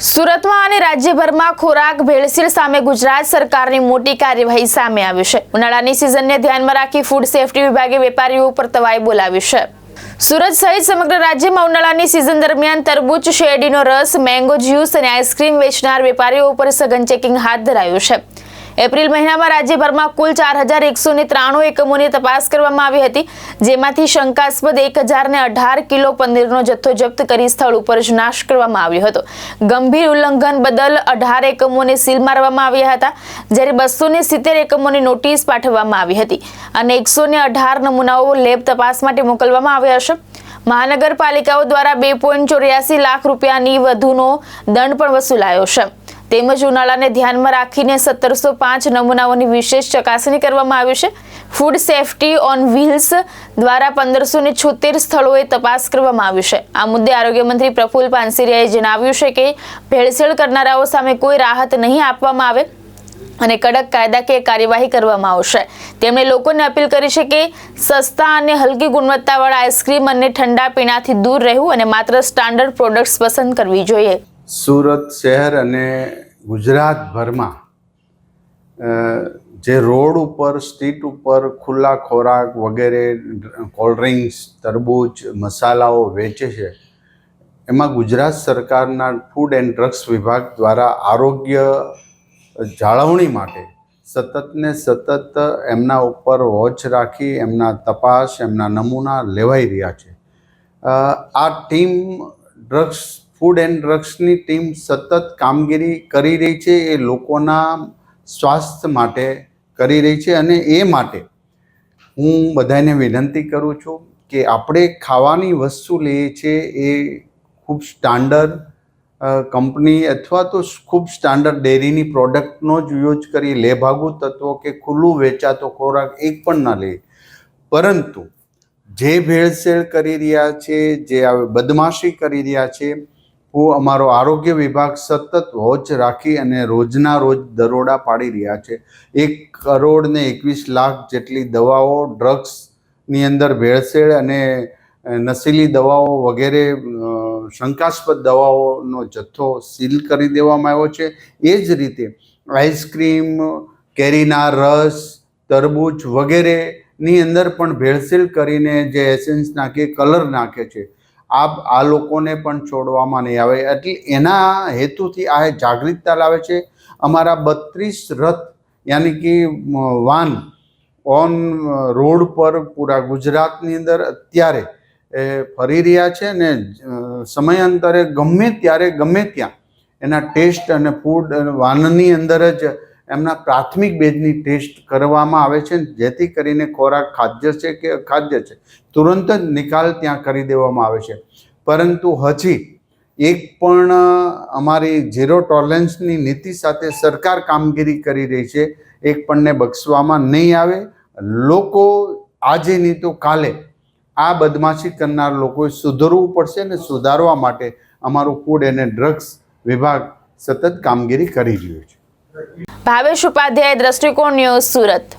સુરતમાં અને રાજ્યભરમાં ખોરાક ભેળસેળ સામે ગુજરાત સરકારની મોટી કાર્યવાહી સામે આવી છે। ઉનાળાની સિઝનને ધ્યાનમાં રાખી ફૂડ સેફ્ટી વિભાગે વેપારીઓ ઉપર તવાઈ બોલાવી છે। સુરત સહિત સમગ્ર રાજ્યમાં ઉનાળાની સિઝન દરમિયાન તરબૂચ, શેરડીનો રસ, મેંગો જ્યુસ અને આઈસ્ક્રીમ વેચનાર વેપારીઓ ઉપર સઘન ચેકિંગ હાથ ધરાયું છે। એપ્રિલ મહિનામાં રાજ્યભરમાં કુલ 4193 એકમોની તપાસ કરવામાં આવી હતી, જેમાંથી શંકાસ્પદ 1018 કિલો પનીરનો જથ્થો જપ્ત કરી સ્થળ ઉપર જ નાશ કરવામાં આવ્યો હતો। ગંભીર ઉલ્લંઘન બદલ 18 એકમોને સીલ મારવામાં આવ્યા હતા, જ્યારે 270 એકમોની નોટિસ પાઠવવામાં આવી હતી અને 118 નમૂનાઓ લેબ તપાસ માટે મોકલવામાં આવ્યા છે। મહાનગરપાલિકાઓ દ્વારા 2.84 લાખ રૂપિયાની વધુનો દંડ પણ વસૂલાયો છે। તેમજ ઉનાળાને ધ્યાનમાં રાખીને 1705 નમૂનાઓની વિશેષ ચકાસણી કરવામાં આવી છે। ફૂડ સેફ્ટી ઓન વ્હીલ્સ દ્વારા 1576 સ્થળોએ તપાસ કરવામાં આવી છે। આ મુદ્દે આરોગ્ય મંત્રી પ્રફુલ પાનસેરિયાએ જણાવ્યું છે કે ભેળસેળ કરનારાઓ સામે કોઈ રાહત નહીં આપવામાં આવે અને કડક કાયદાકીય કાર્યવાહી કરવામાં આવશે। તેમણે લોકોને અપીલ કરી છે કે સસ્તા અને હલકી ગુણવત્તાવાળા આઈસ્ક્રીમ અને ઠંડા પીણાથી દૂર રહેવું અને માત્ર સ્ટાન્ડર્ડ પ્રોડક્ટ્સ પસંદ કરવી જોઈએ। સુરત શહેર અને ગુજરાતભરમાં જે રોડ ઉપર, સ્ટ્રીટ ઉપર ખુલ્લા ખોરાક વગેરે, કોલ્ડ ડ્રિંક્સ, તરબૂચ, મસાલાઓ વેચે છે, એમાં ગુજરાત સરકારના ફૂડ એન્ડ ડ્રગ્સ વિભાગ દ્વારા આરોગ્ય જાળવણી માટે સતત એમના ઉપર વોચ રાખી એમના તપાસ, એમના નમૂના લેવાઈ રહ્યા છે। આ ટીમ ફૂડ એન્ડ ડ્રગ્સની ટીમ સતત કામગીરી કરી રહી છે। એ લોકોના સ્વાસ્થ્ય માટે કરી રહી છે અને એ માટે હું બધાને વિનંતી કરું છું કે આપણે ખાવાની વસ્તુ લઈએ છીએ એ ખૂબ સ્ટાન્ડર્ડ કંપની અથવા તો ખૂબ સ્ટાન્ડર્ડ ડેરીની પ્રોડક્ટનો જ યુઝ કરી લેભાગુ તત્વો કે ખુલ્લું વેચાતો ખોરાક એક પણ ના લે, પરંતુ જે ભેળસેળ કરી રહ્યા છે, જે બદમાશી કરી રહ્યા છે, અમારો આરોગ્ય વિભાગ સતત વોચ રાખી અને રોજના રોજ દરોડા પાડી રહ્યા છે। 1,21 લાખ જેટલી દવાઓ, ડ્રગ્સની અંદર ભેળસેળ અને નશીલી દવાઓ વગેરે શંકાસ્પદ દવાઓનો જથ્થો સીલ કરી દેવામાં આવ્યો છે। એ જ રીતે આઈસ્ક્રીમ, કેરીના રસ, તરબૂચ વગેરેની અંદર પણ ભેળસેળ કરીને જે એસેન્સ નાખે, કલર નાખે છે, આ લોકોને પણ છોડવામાં નહીં આવે। એટલે એના હેતુથી આ જાગૃતતા લાવે છે। અમારા 32 રથ યાની કે વાન ઓન રોડ પર પૂરા ગુજરાતની અંદર અત્યારે ફરી રહ્યા છે ને સમયાંતરે ગમે ત્યારે ગમે ત્યાં એના ટેસ્ટ અને ફૂડ વાનની અંદર જ એમના પ્રાથમિક બેઝની ટેસ્ટ કરવામાં આવે છે, જેથી કરીને ખોરાક ખાદ્ય છે કે અખાદ્ય છે તુરંત જ નિકાલ ત્યાં કરી દેવામાં આવે છે। પરંતુ હજી એક પણ અમારી ઝીરો ટોલરન્સની નીતિ સાથે સરકાર કામગીરી કરી રહી છે, એક પણને બક્ષવામાં નહીં આવે। લોકો આજે નહીં તો કાલે આ બદમાશી કરનાર લોકોએ સુધરવું પડશે અને સુધારવા માટે અમારું ફૂડ અને ડ્રગ્સ વિભાગ સતત કામગીરી કરી રહ્યું છે। ભાવેશ ઉપાધ્યાય, દ્રષ્ટિકોણ ન્યૂઝ, સુરત।